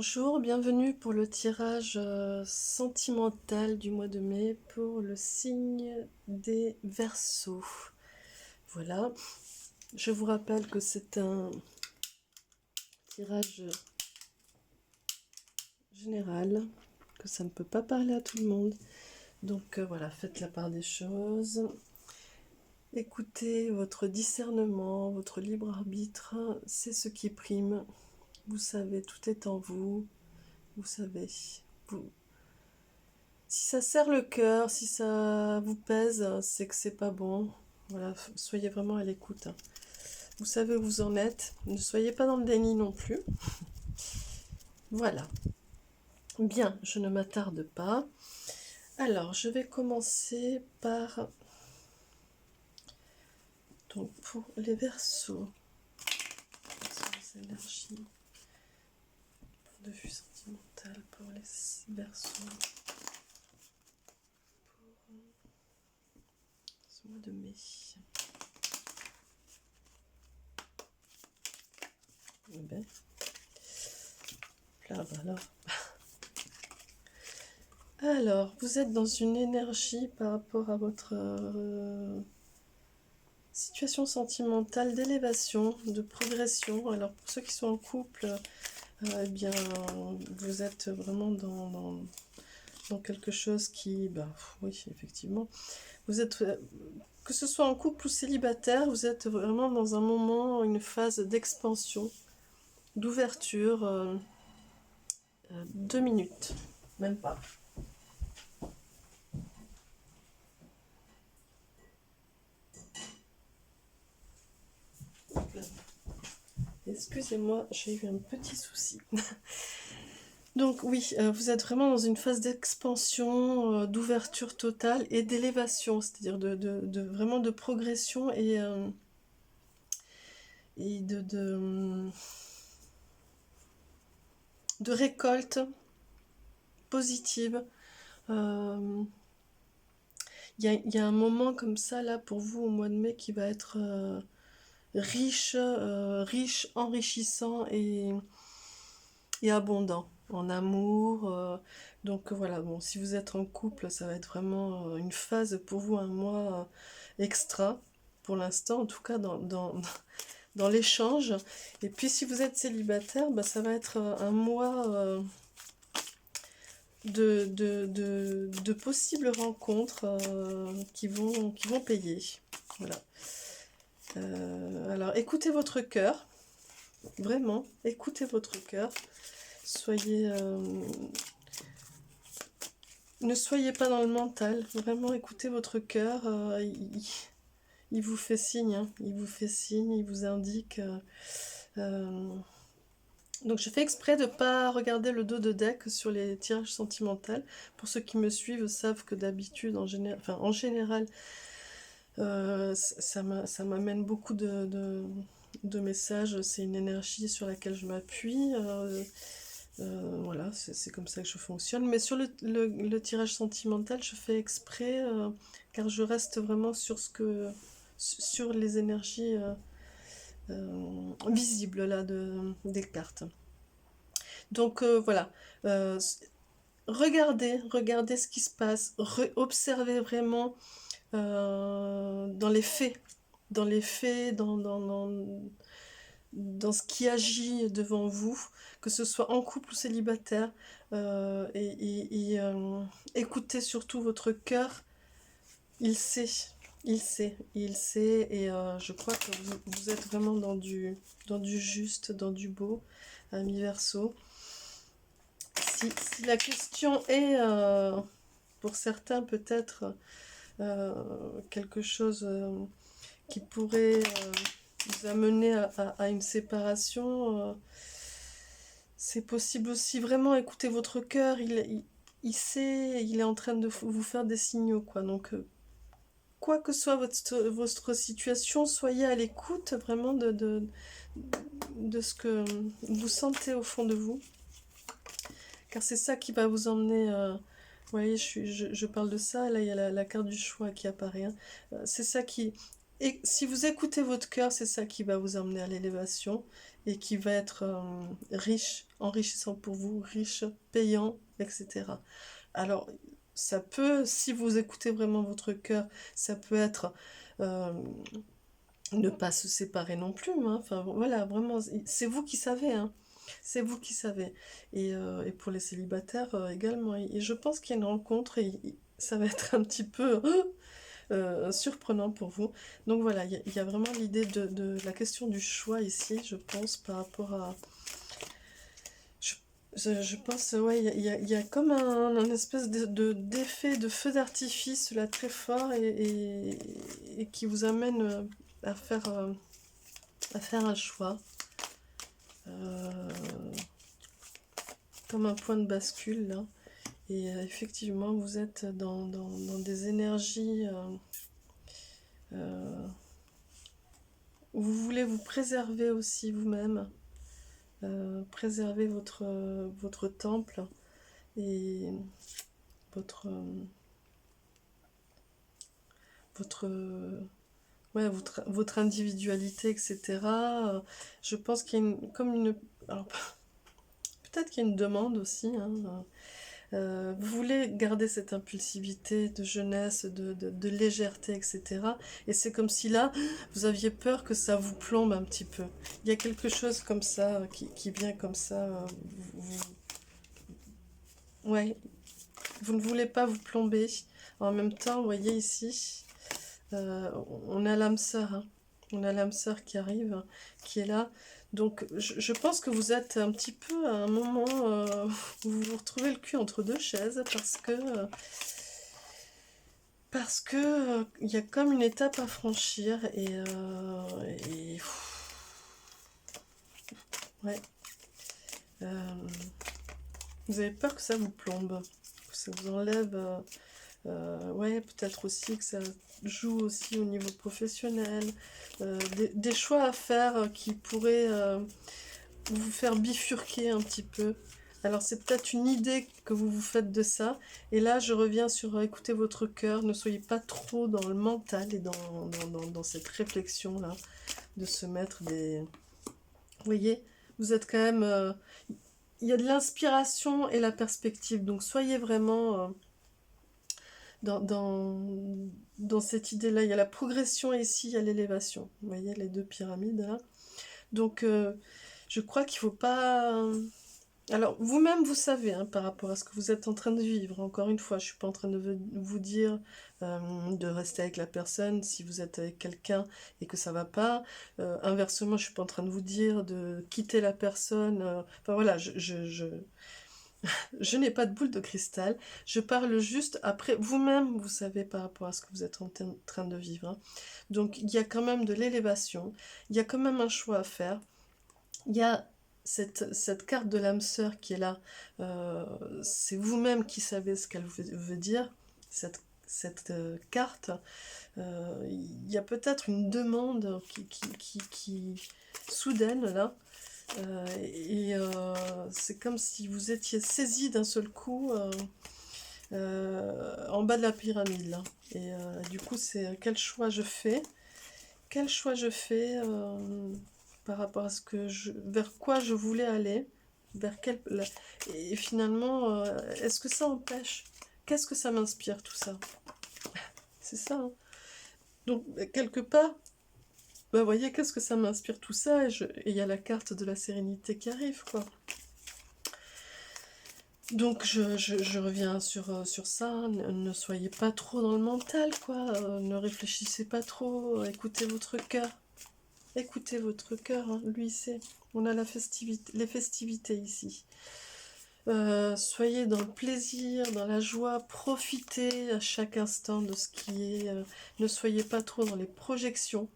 Bonjour, bienvenue pour le tirage sentimental du mois de mai pour le signe des Verseaux. Voilà, je vous rappelle que c'est un tirage général, que ça ne peut pas parler à tout le monde. Donc voilà, faites la part des choses. Écoutez votre discernement, votre libre arbitre, c'est ce qui prime. Vous savez, tout est en vous. Vous savez, si ça serre le cœur, si ça vous pèse, c'est que c'est pas bon. Voilà, soyez vraiment à l'écoute. Vous savez où vous en êtes. Ne soyez pas dans le déni non plus. Voilà. Bien, je ne m'attarde pas. Alors, je vais commencer par... Donc, pour les Verseaux, les énergies, point de vue sentimental pour les Verseaux. Ce mois de mai. Eh ben. Là, voilà. Alors, vous êtes dans une énergie par rapport à votre situation sentimentale d'élévation, de progression. Alors, pour ceux qui sont en couple, eh bien, vous êtes vraiment dans quelque chose qui... oui, effectivement. Vous êtes, que ce soit en couple ou célibataire, vous êtes vraiment dans un moment, une phase d'expansion, d'ouverture. 2 minutes, même pas. Excusez-moi, j'ai eu un petit souci. Donc oui, vous êtes vraiment dans une phase d'expansion, d'ouverture totale et d'élévation, c'est-à-dire vraiment de progression et de récolte positive. Il y a un moment comme ça, là, pour vous, au mois de mai, qui va être riche, enrichissant et abondant en amour. Donc voilà, bon, si vous êtes en couple, ça va être vraiment une phase pour vous, un mois extra, pour l'instant, en tout cas dans l'échange. Et puis si vous êtes célibataire, ça va être un mois de possibles rencontres qui vont payer. Voilà. Alors écoutez votre cœur, vraiment, écoutez votre cœur. Ne soyez pas dans le mental, vraiment écoutez votre cœur, il vous fait signe, hein, il vous fait signe, il vous indique. Donc je fais exprès de ne pas regarder le dos de deck sur les tirages sentimentaux. Pour ceux qui me suivent savent que d'habitude, en général, ça m'amène beaucoup de messages, c'est une énergie sur laquelle je m'appuie. Voilà, c'est comme ça que je fonctionne. Mais sur le tirage sentimental, je fais exprès car je reste vraiment sur les énergies visibles là des cartes. Donc voilà, regardez ce qui se passe, observez vraiment dans les faits, dans ce qui agit devant vous, que ce soit en couple ou célibataire, écoutez surtout votre cœur, il sait, et je crois que vous êtes vraiment dans du juste, dans du beau, ami Verseau. Si la question est, pour certains peut-être, quelque chose qui pourrait vous amener à une séparation, c'est possible aussi. Vraiment écoutez votre cœur, il sait, il est en train de vous faire des signaux, quoi. Donc quoi que soit votre situation, soyez à l'écoute vraiment de ce que vous sentez au fond de vous, car c'est ça qui va vous emmener. Vous voyez, je parle de ça, là il y a la carte du choix qui apparaît, hein. C'est ça qui... Et si vous écoutez votre cœur, c'est ça qui va vous emmener à l'élévation. et qui va être riche, enrichissant pour vous, riche, payant, etc. Alors, ça peut, si vous écoutez vraiment votre cœur, ça peut être euh, ne pas se séparer non plus, hein. Enfin voilà, vraiment, c'est vous qui savez, hein. C'est vous qui savez. Et pour les célibataires également. Et je pense qu'il y a une rencontre et ça va être un petit peu surprenant pour vous. Donc voilà, il y a vraiment l'idée de la question du choix ici, je pense, par rapport à... Je, je pense, ouais, il y a comme un espèce d'effet de feu d'artifice là très fort et qui vous amène à faire un choix. Euh, Comme un point de bascule là. Et effectivement, vous êtes dans des énergies euh, où vous voulez vous préserver aussi vous-même, préserver votre temple et votre, votre, ouais, votre individualité, etc. Je pense qu'il y a comme une... Alors, peut-être qu'il y a une demande aussi, hein, vous voulez garder cette impulsivité de jeunesse, de légèreté, etc. Et c'est comme si là, vous aviez peur que ça vous plombe un petit peu. Il y a quelque chose comme ça qui vient comme ça. Ouais, vous ne voulez pas vous plomber. En même temps, vous voyez ici, on a l'âme sœur. Hein. On a l'âme sœur qui arrive, hein, qui est là. Donc, je pense que vous êtes un petit peu à un moment où vous vous retrouvez le cul entre deux chaises parce que il y a comme une étape à franchir et ouais, euh, vous avez peur que ça vous plombe, que ça vous enlève, ouais, peut-être aussi que ça joue aussi au niveau professionnel, des choix à faire qui pourraient vous faire bifurquer un petit peu. Alors c'est peut-être une idée que vous vous faites de ça. Et là, je reviens sur écouter votre cœur. Ne soyez pas trop dans le mental et dans cette réflexion-là, de se mettre des... Vous voyez, vous êtes quand même... il y a de l'inspiration et la perspective. Donc soyez vraiment dans, dans, dans cette idée-là. Il y a la progression et ici, il y a l'élévation. Vous voyez les deux pyramides là. Donc je crois qu'il ne faut pas... Alors, vous-même, vous savez, hein, par rapport à ce que vous êtes en train de vivre. Encore une fois, je ne suis pas en train de vous dire de rester avec la personne si vous êtes avec quelqu'un et que ça va pas. Inversement, je ne suis pas en train de vous dire de quitter la personne. Enfin voilà, je n'ai pas de boule de cristal. Je parle juste après. Vous-même, vous savez par rapport à ce que vous êtes en train de vivre. Hein. Donc, il y a quand même de l'élévation. Il y a quand même un choix à faire. Il y a cette carte de l'âme sœur qui est là, c'est vous-même qui savez ce qu'elle veut dire, cette carte. Il y a peut-être une demande qui soudaine là, c'est comme si vous étiez saisi d'un seul coup en bas de la pyramide là. Et du coup, c'est quel choix je fais? Quel choix je fais par rapport à vers quoi je voulais aller, et finalement, est-ce que ça empêche? Qu'est-ce que ça m'inspire tout ça? C'est ça. Hein. Donc quelque part, bah voyez, qu'est-ce que ça m'inspire tout ça? Et il y a la carte de la sérénité qui arrive, quoi. Donc je reviens sur ça, hein. Ne soyez pas trop dans le mental, quoi. Ne réfléchissez pas trop, écoutez votre cœur. Écoutez votre cœur, hein. Lui c'est. On a les festivités ici. Soyez dans le plaisir, dans la joie, profitez à chaque instant de ce qui est. Ne soyez pas trop dans les projections.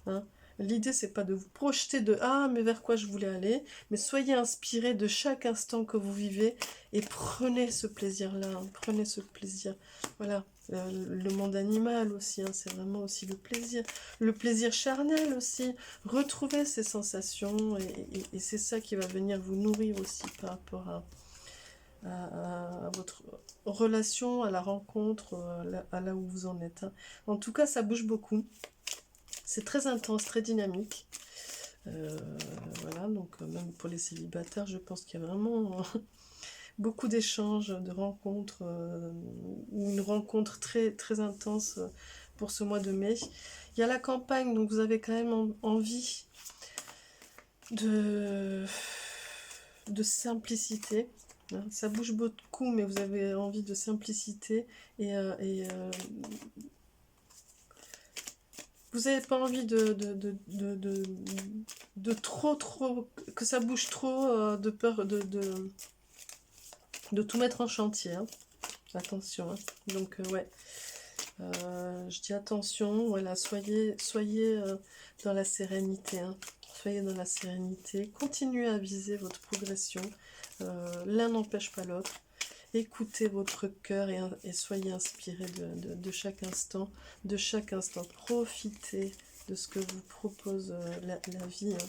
Hein. L'idée, c'est pas de vous projeter de ah, mais vers quoi je voulais aller, mais soyez inspiré de chaque instant que vous vivez et prenez ce plaisir-là, hein. Prenez ce plaisir. Voilà, le monde animal aussi, hein, c'est vraiment aussi le plaisir charnel aussi. Retrouvez ces sensations et c'est ça qui va venir vous nourrir aussi par rapport à votre relation, à la rencontre, à là où vous en êtes. Hein. En tout cas, ça bouge beaucoup. C'est très intense, très dynamique. Euh, voilà, donc même pour les célibataires, je pense qu'il y a vraiment beaucoup d'échanges, de rencontres, ou une rencontre très, très intense pour ce mois de mai. Il y a la campagne, donc vous avez quand même envie de simplicité. Hein. Ça bouge beaucoup, mais vous avez envie de simplicité et vous n'avez pas envie de trop, que ça bouge trop, de peur de tout mettre en chantier. Hein. Attention. Hein. Donc, ouais. Je dis attention, voilà, soyez dans la sérénité. Hein. Soyez dans la sérénité. Continuez à viser votre progression. L'un n'empêche pas l'autre. Écoutez votre cœur et soyez inspirés de chaque instant. De chaque instant. Profitez de ce que vous propose la vie. Hein.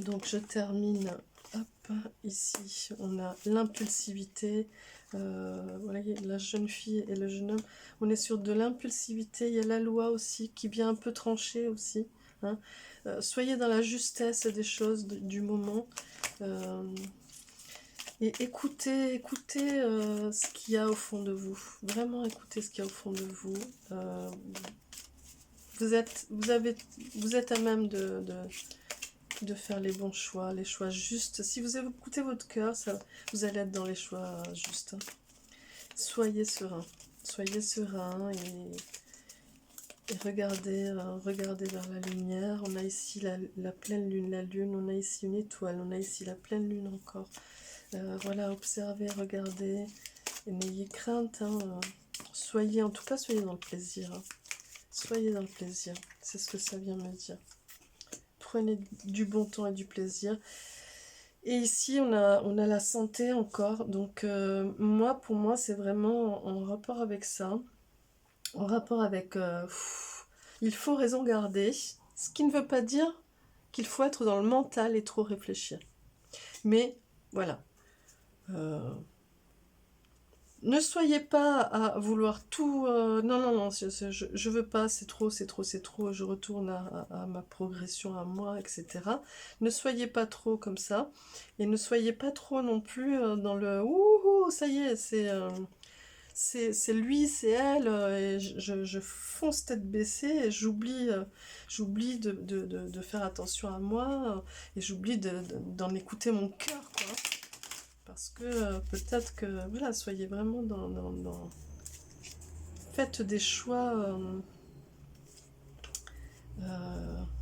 Donc je termine. Hop, ici, on a l'impulsivité. Voilà, la jeune fille et le jeune homme. On est sur de l'impulsivité. Il y a la loi aussi qui vient un peu trancher aussi. Hein. Soyez dans la justesse des choses du moment. Et écoutez ce qu'il y a au fond de vous. Vraiment écoutez ce qu'il y a au fond de vous. Vous êtes à même de faire les bons choix, les choix justes. Si vous écoutez votre cœur, vous allez être dans les choix justes. Soyez serein et regardez vers la lumière. On a ici la pleine lune, on a ici une étoile, on a ici la pleine lune encore. Voilà, observez, regardez, et n'ayez crainte. Hein. En tout cas, soyez dans le plaisir. Hein. Soyez dans le plaisir, c'est ce que ça vient me dire. Prenez du bon temps et du plaisir. Et ici, on a la santé encore. Donc, pour moi, c'est vraiment en rapport avec ça. En rapport avec... il faut raison garder. Ce qui ne veut pas dire qu'il faut être dans le mental et trop réfléchir. Mais, voilà. Ne soyez pas à vouloir tout... non, je veux pas, c'est trop, je retourne à ma progression, à moi, etc. Ne soyez pas trop comme ça, et ne soyez pas trop non plus dans le... Ouh, ça y est, c'est lui, c'est elle, et je fonce tête baissée, et j'oublie de faire attention à moi, et j'oublie d'en écouter mon cœur, quoi. Parce que peut-être que, voilà, soyez vraiment dans... Faites des choix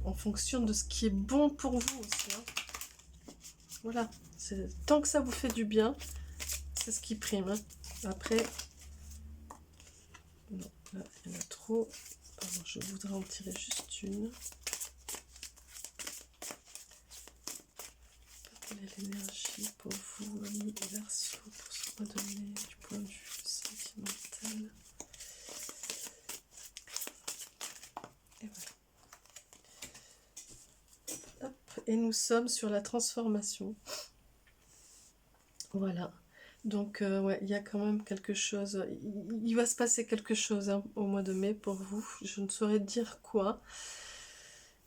en fonction de ce qui est bon pour vous aussi. Hein. Voilà, tant que ça vous fait du bien, c'est ce qui prime. Hein. Après, non, là, il y en a trop. Pardon, je voudrais en tirer juste une. Quelle est l'énergie pour vous, amis Verseau, pour ce mois de mai, du point de vue sentimental? Et voilà. Hop, et nous sommes sur la transformation. Voilà. Donc, ouais, il y a quand même quelque chose. Il va se passer quelque chose hein, au mois de mai pour vous. Je ne saurais dire quoi.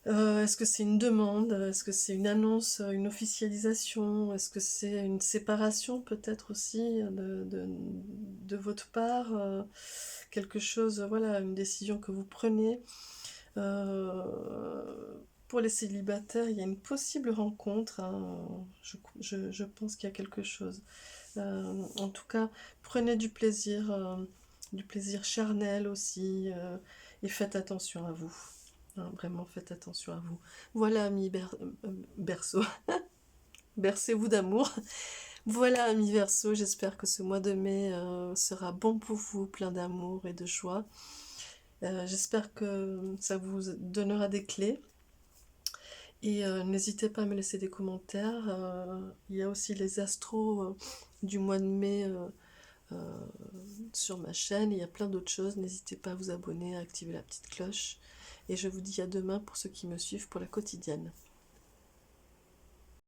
Est-ce que c'est une demande? Est-ce que c'est une annonce, une officialisation? Est-ce que c'est une séparation peut-être aussi de votre part? Quelque chose, voilà, une décision que vous prenez. Pour les célibataires, il y a une possible rencontre. Hein. Je pense qu'il y a quelque chose. En tout cas, prenez du plaisir charnel aussi, et faites attention à vous. Hein, vraiment, faites attention à vous. Voilà, amis Berceau. Bercez-vous d'amour. Voilà, amis Verseau, j'espère que ce mois de mai sera bon pour vous, plein d'amour et de joie. J'espère que ça vous donnera des clés. Et n'hésitez pas à me laisser des commentaires. Il y a aussi les astros du mois de mai sur ma chaîne. Il y a plein d'autres choses. N'hésitez pas à vous abonner, à activer la petite cloche. Et je vous dis à demain pour ceux qui me suivent pour la quotidienne.